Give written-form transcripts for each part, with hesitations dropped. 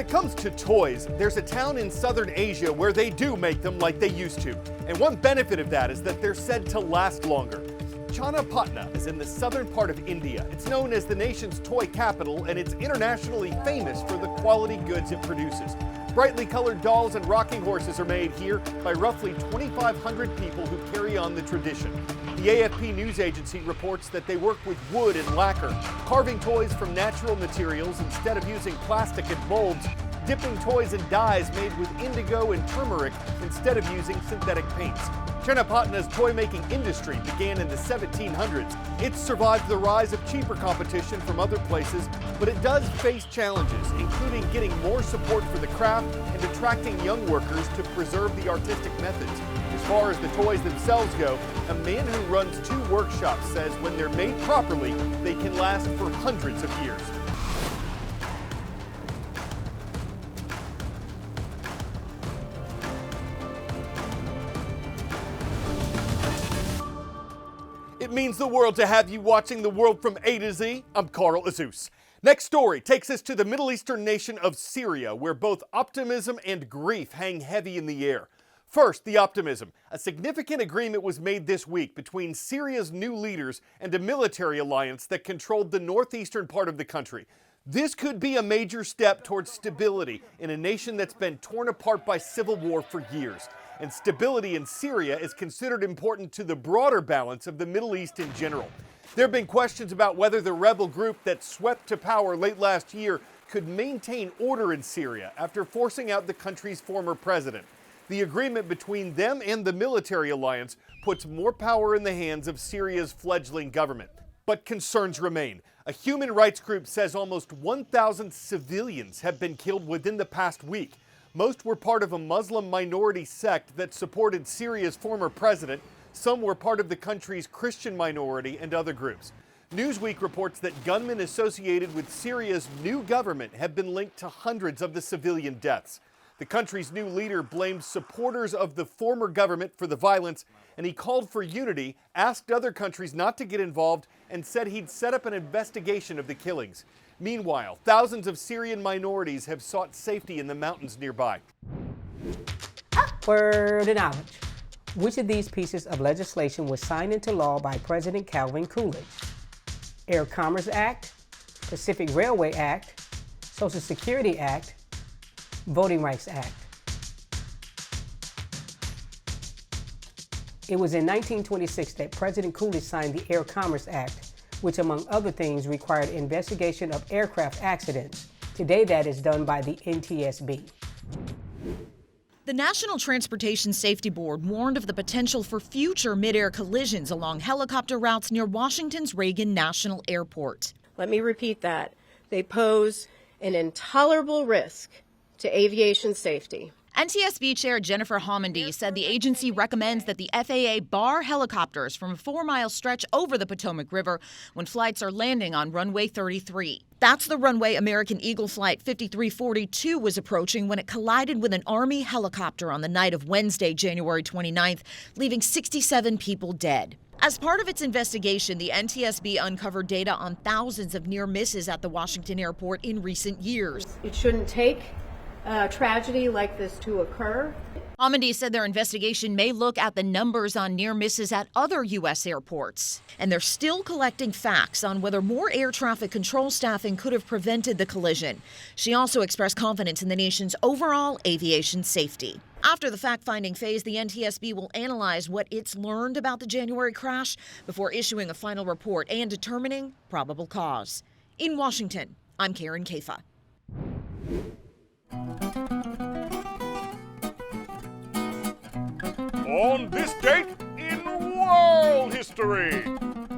comes to toys, there's a town in southern Asia where they do make them like they used to. And one benefit of that is that they're said to last longer. Channapatna is in the southern part of India. It's known as the nation's toy capital, and it's internationally famous for the quality goods it produces. Brightly colored dolls and rocking horses are made here by roughly 2,500 people who carry on the tradition. The AFP news agency reports that they work with wood and lacquer, carving toys from natural materials instead of using plastic and molds, dipping toys in dyes made with indigo and turmeric instead of using synthetic paints. Channapatna's toy-making industry began in the 1700s. It's survived the rise of cheaper competition from other places, but it does face challenges, including getting more support for the craft and attracting young workers to preserve the artistic methods. As far as the toys themselves go, a man who runs 2 workshops says when they're made properly, they can last for hundreds of years. It means the world to have you watching The World from A to Z. I'm Carl Azuz. Next story takes us to the Middle Eastern nation of Syria, where both optimism and grief hang heavy in the air. First, the optimism. A significant agreement was made this week between Syria's new leaders and a military alliance that controlled the northeastern part of the country. This could be a major step towards stability in a nation that's been torn apart by civil war for years. And stability in Syria is considered important to the broader balance of the Middle East in general. There have been questions about whether the rebel group that swept to power late last year could maintain order in Syria after forcing out the country's former president. The agreement between them and the military alliance puts more power in the hands of Syria's fledgling government. But concerns remain. A human rights group says almost 1,000 civilians have been killed within the past week. Most were part of a Muslim minority sect that supported Syria's former president. Some were part of the country's Christian minority and other groups. Newsweek reports that gunmen associated with Syria's new government have been linked to hundreds of the civilian deaths. The country's new leader blamed supporters of the former government for the violence, and he called for unity, asked other countries not to get involved, and said he'd set up an investigation of the killings. Meanwhile, thousands of Syrian minorities have sought safety in the mountains nearby. Word of knowledge. Which of these pieces of legislation was signed into law by President Calvin Coolidge? Air Commerce Act, Pacific Railway Act, Social Security Act, Voting Rights Act. It was in 1926 that President Coolidge signed the Air Commerce Act, which among other things required investigation of aircraft accidents. Today that is done by the NTSB. The National Transportation Safety Board warned of the potential for future mid-air collisions along helicopter routes near Washington's Reagan National Airport. Let me repeat that. They pose an intolerable risk to aviation safety. NTSB Chair Jennifer Homendy said the agency recommends that the FAA bar helicopters from a 4-mile stretch over the Potomac River when flights are landing on runway 33. That's the runway American Eagle Flight 5342 was approaching when it collided with an Army helicopter on the night of Wednesday, January 29th, leaving 67 people dead. As part of its investigation, the NTSB uncovered data on thousands of near misses at the Washington airport in recent years. It shouldn't take a tragedy like this to occur. Homendy said their investigation may look at the numbers on near misses at other U.S. airports. And they're still collecting facts on whether more air traffic control staffing could have prevented the collision. She also expressed confidence in the nation's overall aviation safety. After the fact-finding phase, the NTSB will analyze what it's learned about the January crash before issuing a final report and determining probable cause. In Washington, I'm Karen Kafa. On this date in world history,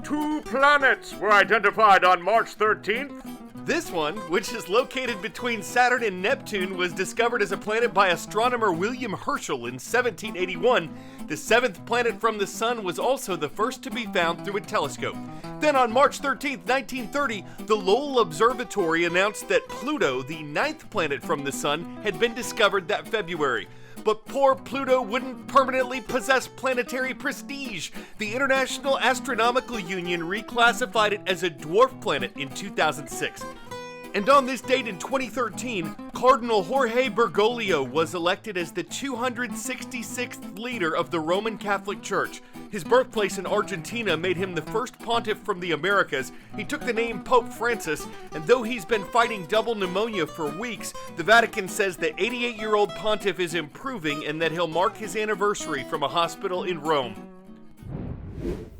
2 planets were identified on March 13th. This one, which is located between Saturn and Neptune, was discovered as a planet by astronomer William Herschel in 1781. The 7th planet from the Sun was also the first to be found through a telescope. Then on March 13, 1930, the Lowell Observatory announced that Pluto, the 9th planet from the Sun, had been discovered that February. But poor Pluto wouldn't permanently possess planetary prestige. The International Astronomical Union reclassified it as a dwarf planet in 2006. And on this date in 2013, Cardinal Jorge Bergoglio was elected as the 266th leader of the Roman Catholic Church. His birthplace in Argentina made him the first pontiff from the Americas. He took the name Pope Francis, and though he's been fighting double pneumonia for weeks, the Vatican says the 88-year-old pontiff is improving and that he'll mark his anniversary from a hospital in Rome.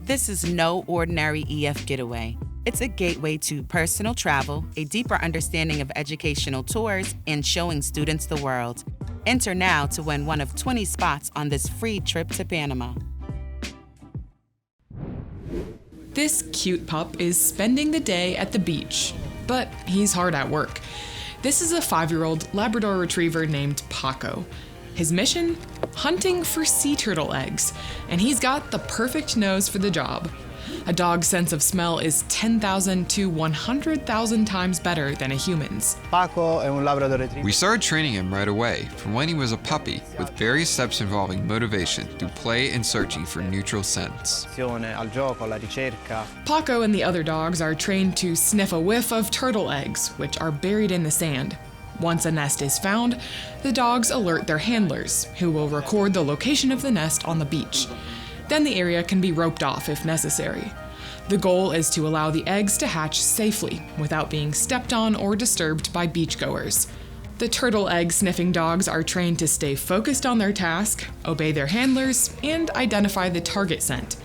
This is no ordinary EF getaway. It's a gateway to personal travel, a deeper understanding of educational tours, and showing students the world. Enter now to win one of 20 spots on this free trip to Panama. This cute pup is spending the day at the beach, but he's hard at work. This is a 5-year-old Labrador Retriever named Paco. His mission? Hunting for sea turtle eggs, and he's got the perfect nose for the job. A dog's sense of smell is 10,000 to 100,000 times better than a human's. We started training him right away, from when he was a puppy, with various steps involving motivation through play and searching for neutral scents. Paco and the other dogs are trained to sniff a whiff of turtle eggs, which are buried in the sand. Once a nest is found, the dogs alert their handlers, who will record the location of the nest on the beach. Then the area can be roped off if necessary. The goal is to allow the eggs to hatch safely without being stepped on or disturbed by beachgoers. The turtle egg sniffing dogs are trained to stay focused on their task, obey their handlers, and identify the target scent.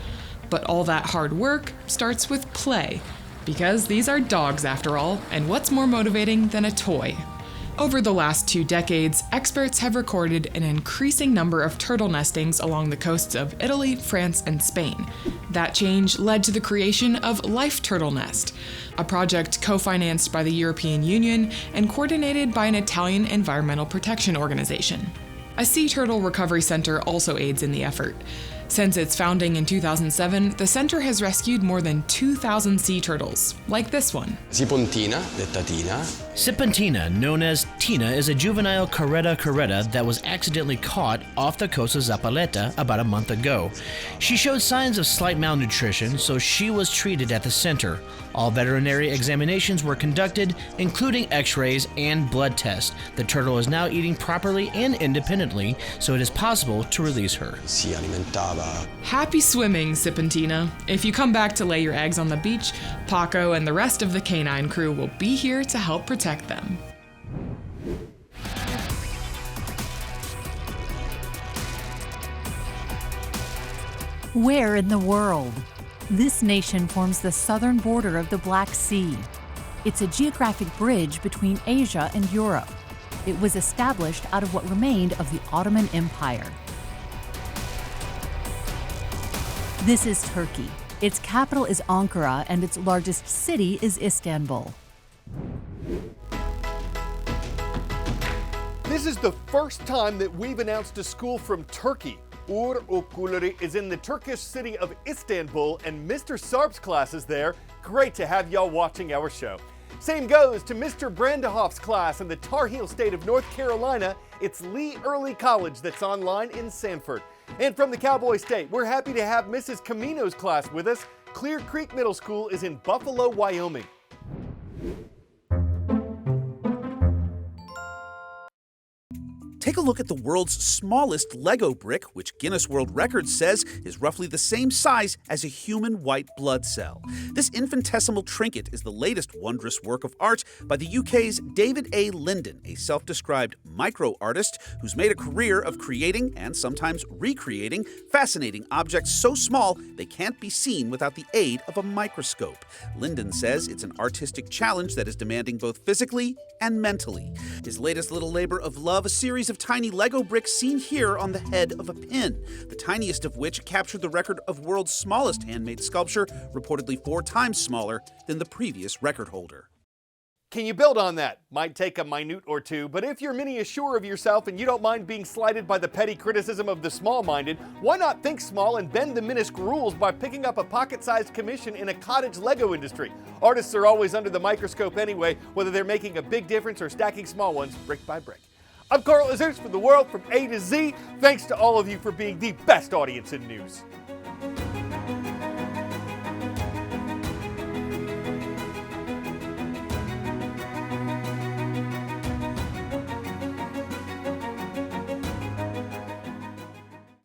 But all that hard work starts with play, because these are dogs after all, and what's more motivating than a toy? Over the last 2 decades, experts have recorded an increasing number of turtle nestings along the coasts of Italy, France, and Spain. That change led to the creation of Life Turtle Nest, a project co-financed by the European Union and coordinated by an Italian environmental protection organization. A sea turtle recovery center also aids in the effort. Since its founding in 2007, the center has rescued more than 2,000 sea turtles, like this one. Sipontina, detta Tina. Sipontina, known as Tina, is a juvenile caretta that was accidentally caught off the coast of Zapaleta about a month ago. She showed signs of slight malnutrition, so she was treated at the center. All veterinary examinations were conducted, including x-rays and blood tests. The turtle is now eating properly and independently, so it is possible to release her. Si alimentava. Happy swimming, Sipontina. If you come back to lay your eggs on the beach, Paco and the rest of the canine crew will be here to help protect them. Where in the world? This nation forms the southern border of the Black Sea. It's a geographic bridge between Asia and Europe. It was established out of what remained of the Ottoman Empire. This is Turkey. Its capital is Ankara and its largest city is Istanbul. This is the first time that we've announced a school from Turkey. Okulları is in the Turkish city of Istanbul, and Mr. Sarp's class is there. Great to have y'all watching our show. Same goes to Mr. Brandehoff's class in the Tar Heel state of North Carolina. It's Lee Early College that's online in Sanford. And from the Cowboy State, we're happy to have Mrs. Camino's class with us. Clear Creek Middle School is in Buffalo, Wyoming. Take a look at the world's smallest Lego brick, which Guinness World Records says is roughly the same size as a human white blood cell. This infinitesimal trinket is the latest wondrous work of art by the UK's David A. Linden, a self-described micro-artist who's made a career of creating and sometimes recreating fascinating objects so small they can't be seen without the aid of a microscope. Linden says it's an artistic challenge that is demanding both physically and mentally. His latest little labor of love, a series of tiny Lego bricks seen here on the head of a pin, the tiniest of which captured the record of world's smallest handmade sculpture, reportedly 4 times smaller than the previous record holder. Can you build on that? Might take a minute or two, but if you're mini sure of yourself and you don't mind being slighted by the petty criticism of the small-minded, why not think small and bend the Minsk rules by picking up a pocket-sized commission in a cottage Lego industry? Artists are always under the microscope anyway, whether they're making a big difference or stacking small ones brick by brick. I'm Carl Azuz for The World from A to Z. Thanks to all of you for being the best audience in news.